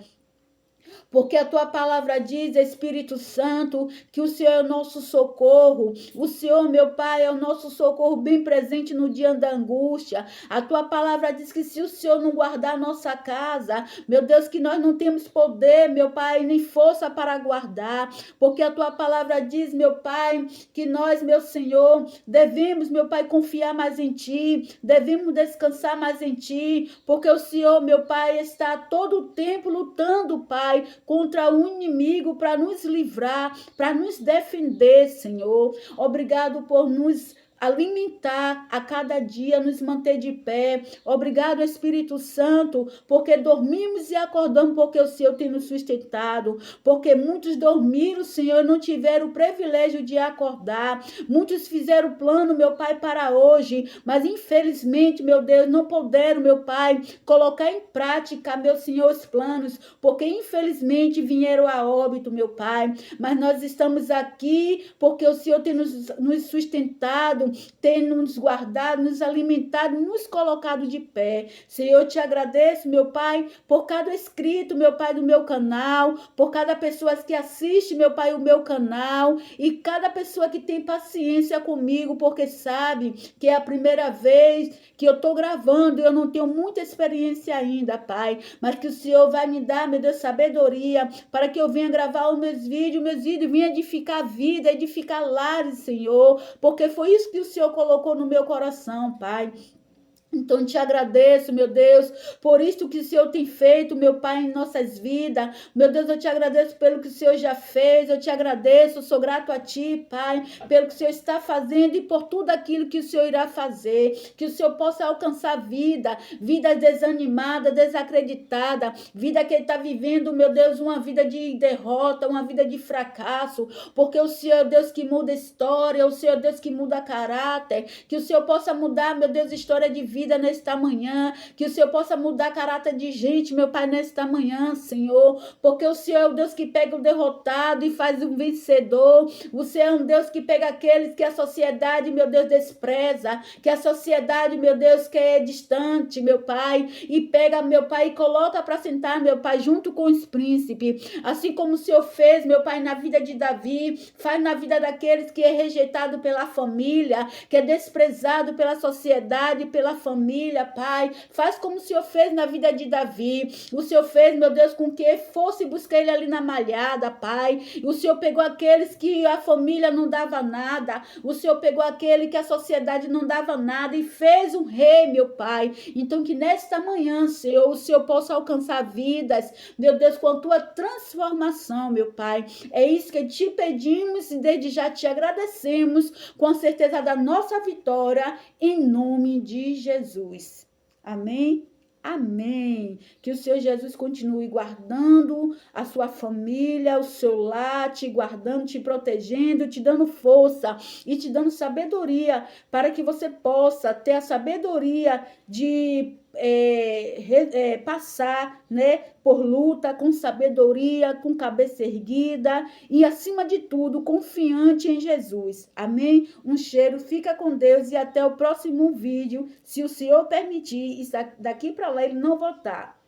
Porque a tua palavra diz, Espírito Santo, que o Senhor é o nosso socorro. O Senhor, meu Pai, é o nosso socorro bem presente no dia da angústia. A tua palavra diz que se o Senhor não guardar a nossa casa, meu Deus, que nós não temos poder, meu Pai, nem força para guardar. Porque a tua palavra diz, meu Pai, que nós, meu Senhor, devemos, meu Pai, confiar mais em Ti, devemos descansar mais em Ti, porque o Senhor, meu Pai, está todo o tempo lutando, Pai, contra o inimigo para nos livrar, para nos defender, Senhor. Obrigado por nos alimentar a cada dia, nos manter de pé. Obrigado, Espírito Santo, porque dormimos e acordamos, porque o Senhor tem nos sustentado, porque muitos dormiram, Senhor, não tiveram o privilégio de acordar. Muitos fizeram plano, meu Pai, para hoje, mas infelizmente, meu Deus, não puderam, meu Pai, colocar em prática, meu Senhor, os planos, porque infelizmente vieram a óbito, meu Pai. Mas nós estamos aqui porque o Senhor tem nos sustentado, tem nos guardado, nos alimentado, nos colocado de pé. Senhor, eu te agradeço, meu Pai, por cada inscrito, meu Pai, do meu canal, por cada pessoa que assiste, meu Pai, o meu canal, e cada pessoa que tem paciência comigo, porque sabe que é a primeira vez que eu estou gravando, eu não tenho muita experiência ainda, Pai, mas que o Senhor vai me dar, meu Deus, sabedoria, para que eu venha gravar os meus vídeos venha edificar a vida, edificar lares, Senhor, porque foi isso que o Senhor colocou no meu coração, Pai. Então, te agradeço, meu Deus, por isso que o Senhor tem feito, meu Pai, em nossas vidas. Meu Deus, eu te agradeço pelo que o Senhor já fez. Eu te agradeço, eu sou grato a Ti, Pai, pelo que o Senhor está fazendo e por tudo aquilo que o Senhor irá fazer. Que o Senhor possa alcançar vida desanimada, desacreditada, vida que está vivendo, meu Deus, uma vida de derrota, uma vida de fracasso, porque o Senhor é Deus que muda a história, o Senhor é Deus que muda caráter. Que o Senhor possa mudar, meu Deus, a história de vida nesta manhã, que o Senhor possa mudar caráter de gente, meu Pai, nesta manhã, Senhor, porque o Senhor é o Deus que pega o derrotado e faz um vencedor. O Senhor é um Deus que pega aqueles que a sociedade, meu Deus, despreza, que a sociedade, meu Deus, que é distante, meu Pai, e pega, meu Pai, e coloca para sentar, meu Pai, junto com os príncipes, assim como o Senhor fez, meu Pai, na vida de Davi, faz na vida daqueles que é rejeitado pela família, que é desprezado pela sociedade, pela família, família, Pai. Faz como o Senhor fez na vida de Davi. O Senhor fez, meu Deus, com que fosse buscar ele ali na malhada, Pai. O Senhor pegou aqueles que a família não dava nada. O Senhor pegou aquele que a sociedade não dava nada e fez um rei, meu Pai. Então que nesta manhã, Senhor, o Senhor possa alcançar vidas, meu Deus, com a tua transformação, meu Pai. É isso que te pedimos e desde já te agradecemos com a certeza da nossa vitória, em nome de Jesus. Amém? Amém. Que o Senhor Jesus continue guardando a sua família, o seu lar, te guardando, te protegendo, te dando força e te dando sabedoria para que você possa ter a sabedoria de passar, né, por luta com sabedoria, com cabeça erguida e, acima de tudo, confiante em Jesus. Amém? Um cheiro, fica com Deus e até o próximo vídeo, se o Senhor permitir, e daqui para lá ele não voltar.